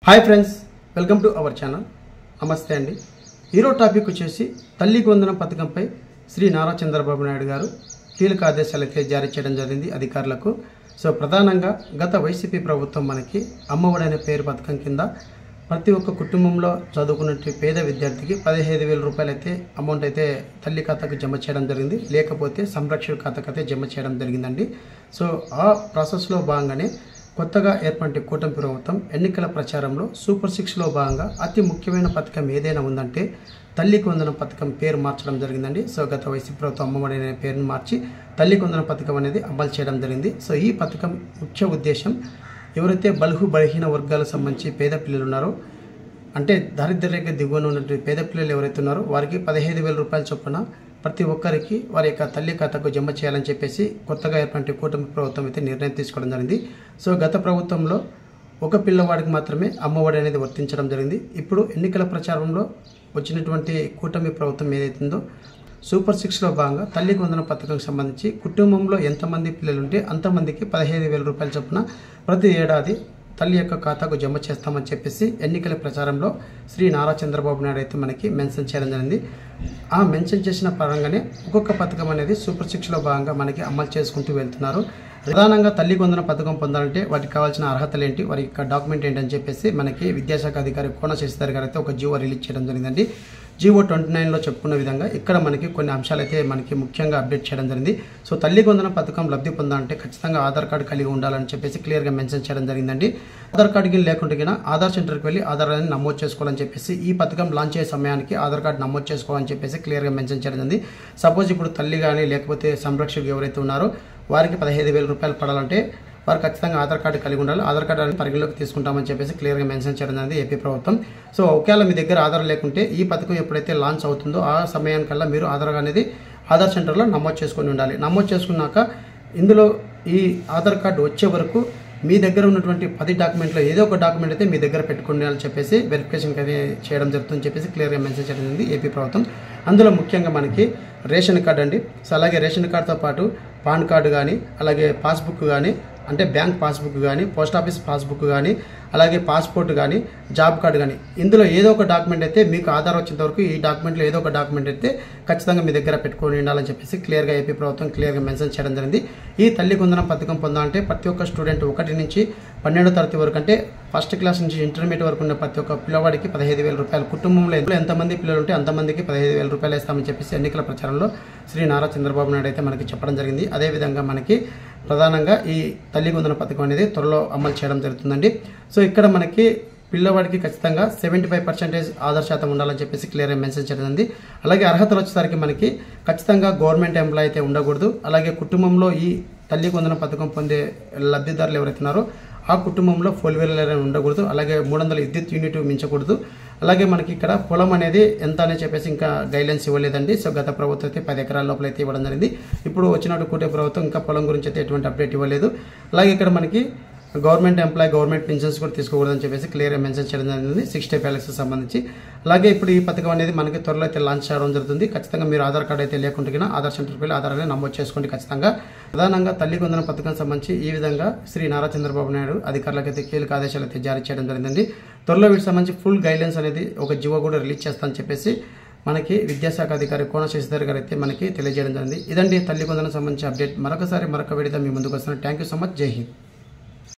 Hi friends, welcome to our channel. నమస్తే అండి. ఈరోజు టాపిక్ వచ్చేసి తల్లికి వందనం పథకంపై శ్రీ నారా చంద్రబాబు నాయుడు గారు కీలక ఆదేశాలు అయితే జారీ చేయడం జరిగింది అధికారులకు. సో ప్రధానంగా గత వైసీపీ ప్రభుత్వం మనకి అమ్మఒడి అనే పేరు పథకం కింద ప్రతి ఒక్క కుటుంబంలో చదువుకున్నట్టు పేద విద్యార్థికి 15,000 రూపాయలు అయితే అమౌంట్ అయితే తల్లి ఖాతాకు జమ చేయడం జరిగింది, లేకపోతే సంరక్షణ ఖాతాకు అయితే జమ చేయడం జరిగిందండి. సో ఆ ప్రాసెస్లో భాగంగానే కొత్తగా ఏర్పడిన కూటమి ప్రభుత్వం ఎన్నికల ప్రచారంలో సూపర్ 6లో భాగంగా అతి ముఖ్యమైన పథకం ఏదైనా ఉందంటే తల్లికి వందనం పథకం పేరు మార్చడం జరిగిందండి. సో గత వైసీపీ ప్రభుత్వం అమ్మఒడి అనే పేరును మార్చి తల్లికి వందనం పథకం అనేది అమలు చేయడం జరిగింది. సో ఈ పథకం ముఖ్య ఉద్దేశం ఎవరైతే బలహీన వర్గాలకు సంబంధించి పేద పిల్లలు ఉన్నారో, అంటే దారిద్ర్య దిగువన ఉన్నటువంటి పేద పిల్లలు ఎవరైతే ఉన్నారో వారికి 15,000 రూపాయల చొప్పున ప్రతి ఒక్కరికి వారి యొక్క తల్లి ఖాతాకు జమ చేయాలని చెప్పేసి కొత్తగా ఏర్పడిన కూటమి ప్రభుత్వం అయితే నిర్ణయం తీసుకోవడం జరిగింది. సో గత ప్రభుత్వంలో ఒక పిల్లవాడికి మాత్రమే అమ్మఒడి అనేది వర్తించడం జరిగింది. ఇప్పుడు ఎన్నికల ప్రచారంలో వచ్చినటువంటి కూటమి ప్రభుత్వం ఏదైతుందో సూపర్ 6లో భాగంగా తల్లికి వందనం పథకంకి సంబంధించి కుటుంబంలో ఎంతమంది పిల్లలు ఉంటే అంతమందికి 15,000 రూపాయల చొప్పున ప్రతి ఏడాది తల్లి యొక్క ఖాతాకు జమ చేస్తామని చెప్పేసి ఎన్నికల ప్రచారంలో శ్రీ నారా చంద్రబాబు నాయుడు అయితే మనకి మెన్షన్ చేయడం జరిగింది. ఆ మెన్షన్ చేసిన పరంగానే ఒక్కొక్క పథకం అనేది సూపర్ 6లో భాగంగా మనకి అమలు చేసుకుంటూ వెళ్తున్నారు. ప్రధానంగా తల్లికి వందనం పథకం పొందాలంటే వాటికి కావాల్సిన అర్హతలు ఏంటి, వారి యొక్క డాక్యుమెంట్ ఏంటని చెప్పేసి మనకి విద్యాశాఖ అధికారి కోన శశిధర్ గారు అయితే ఒక జీవో రిలీజ్ చేయడం జరిగిందండి. జీవో 29లో చెప్పుకున్న విధంగా ఇక్కడ మనకి కొన్ని అంశాలు అయితే మనకి ముఖ్యంగా అప్డేట్ చేయడం జరిగింది. సో తల్లికి వందనం పథకం లబ్ధి పొందాలంటే ఖచ్చితంగా ఆధార్ కార్డు కలిగి ఉండాలని చెప్పేసి క్లియర్గా మెన్షన్ చేయడం జరిగిందండి. ఆధార్ కార్డుకి లేకుంటే ఆధార్ సెంటర్కి వెళ్ళి ఆధార్ అనేది నమోదు చేసుకోవాలని చెప్పేసి ఈ పథకం లాంచ్ అయ్యే సమయానికి ఆధార్ కార్డు నమోదు చేసుకోవాలని చెప్పేసి క్లియర్గా మెన్షన్ చేయడం జరిగింది. సపోజ్ ఇప్పుడు తల్లి కానీ లేకపోతే సంరక్షకులు ఎవరైతే ఉన్నారో వారికి 15,000 రూపాయలు పడాలంటే వారు ఖచ్చితంగా ఆధార్ కార్డు కలిగి ఉండాలి. ఆధార్ కార్డు అనేది పరిగణలోకి తీసుకుంటామని చెప్పేసి క్లియర్గా మెన్షన్ చేయడం జరిగింది ఏపీ ప్రభుత్వం. సో ఒకవేళ మీ దగ్గర ఆధార్ లేకుంటే ఈ పథకం ఎప్పుడైతే లాంచ్ అవుతుందో ఆ సమయానికల్లా మీరు ఆధార్ అనేది ఆధార్ సెంటర్లో నమోదు చేసుకొని ఉండాలి. నమోదు చేసుకున్నాక ఇందులో ఈ ఆధార్ కార్డు వచ్చే వరకు మీ దగ్గర ఉన్నటువంటి 10 డాక్యుమెంట్లో ఏదో ఒక డాక్యుమెంట్ అయితే మీ దగ్గర పెట్టుకోండి అని చెప్పేసి వెరిఫికేషన్ చేయడం జరుగుతుందని చెప్పేసి క్లియర్గా మెన్షన్ చేయడం జరిగింది ఏపీ ప్రభుత్వం. అందులో ముఖ్యంగా మనకి రేషన్ కార్డు అండి. సో అలాగే రేషన్ కార్డుతో పాటు పాన్ కార్డు కానీ, అలాగే పాస్బుక్ కానీ, అంటే బ్యాంక్ పాస్బుక్ కానీ, పోస్ట్ ఆఫీస్ పాస్బుక్ కానీ, అలాగే పాస్పోర్ట్ కానీ, జాబ్ కార్డు కానీ, ఇందులో ఏదో ఒక డాక్యుమెంట్ అయితే మీకు ఆధార్ వచ్చేంత వరకు ఈ డాక్యుమెంట్లో ఏదో ఒక డాక్యుమెంట్ అయితే ఖచ్చితంగా మీ దగ్గర పెట్టుకొని ఉండాలని చెప్పేసి క్లియర్గా ఏపీ ప్రభుత్వం క్లియర్గా మెన్షన్ చేయడం జరిగింది. ఈ తల్లికి వందనం పథకం పొందాలంటే ప్రతి ఒక్క స్టూడెంట్ 1 నుంచి 12వ తరగతి వరకు, అంటే ఫస్ట్ క్లాస్ నుంచి ఇంటర్మీడియట్ వరకు ఉన్న ప్రతి ఒక్క పిల్లవాడికి 15,000 రూపాయలు, కుటుంబంలో ఎంతమంది పిల్లలు ఉంటే అంతమందికి 15,000 రూపాయలు ఇస్తామని చెప్పేసి ఎన్నికల ప్రచారంలో శ్రీ నారా చంద్రబాబు నాయుడు అయితే మనకి చెప్పడం జరిగింది. అదేవిధంగా మనకి ప్రధానంగా ఈ తల్లికి వందనం పథకం అనేది త్వరలో అమలు చేయడం జరుగుతుందండి. సో ఇక్కడ మనకి పిల్లవాడికి ఖచ్చితంగా 75% ఆధార్ శాతం ఉండాలని చెప్పేసి క్లియర్గా మెన్షన్ చేయడం. అలాగే అర్హతలు వచ్చేసరికి మనకి ఖచ్చితంగా గవర్నమెంట్ ఎంప్లాయ్ అయితే ఉండకూడదు. అలాగే కుటుంబంలో ఈ తల్లికి వందనం పథకం పొందే లబ్ధిదారులు ఎవరైతున్నారో ఆ కుటుంబంలో 4 వీలర్ ఉండకూడదు. అలాగే 300 విద్యుత్ యూనిట్ మించకూడదు. అలాగే మనకి ఇక్కడ పొలం అనేది ఎంత అని చెప్పేసి ఇంకా గైడ్లైన్స్ ఇవ్వలేదండి. సో గత ప్రభుత్వం అయితే 10 ఎకరాల లోపల అయితే ఇవ్వడం జరిగింది. ఇప్పుడు వచ్చినట్టు కూటే ప్రభుత్వం ఇంకా పొలం గురించి అయితే ఎటువంటి అప్డేట్ ఇవ్వలేదు. అలాగే ఇక్కడ మనకి గవర్నమెంట్ ఎంప్లాయ్, గవర్నమెంట్ పెన్షన్స్ కూడా తీసుకోకూడదని చెప్పేసి క్లియర్గా మెన్షన్ చేయడం జరిగింది 65 సంబంధించి. అలాగే ఇప్పుడు ఈ పథకం అనేది మనకి త్వరలో అయితే లాంచ్ చేయడం జరుగుతుంది. ఖచ్చితంగా మీరు ఆధార్ కార్డు అయితే లేకుంటే ఆధార్ సెంటర్కి వెళ్ళి ఆధార్ అనేది నమోదు చేసుకోండి ఖచ్చితంగా. ప్రధానంగా తల్లికి వందనం పథకం సంబంధించి ఈ విధంగా శ్రీ నారా చంద్రబాబు నాయుడు అధికారులకు అయితే కీలక ఆదేశాలు అయితే జారీ చేయడం జరిగిందండి. త్వరలో వీటికి సంబంధించి ఫుల్ గైడ్లైన్స్ అనేది ఒక జీవో కూడా రిలీజ్ చేస్తామని చెప్పేసి మనకి విద్యాశాఖ అధికారి కోన శశిధర్ గారు అయితే మనకి తెలియజేయడం జరిగింది. ఇదండి తల్లికి వందనం సంబంధించి అప్డేట్. మరొక వీడియోతో మీ ముందుకు వస్తున్నాను. Thank you so much. జై హింద్.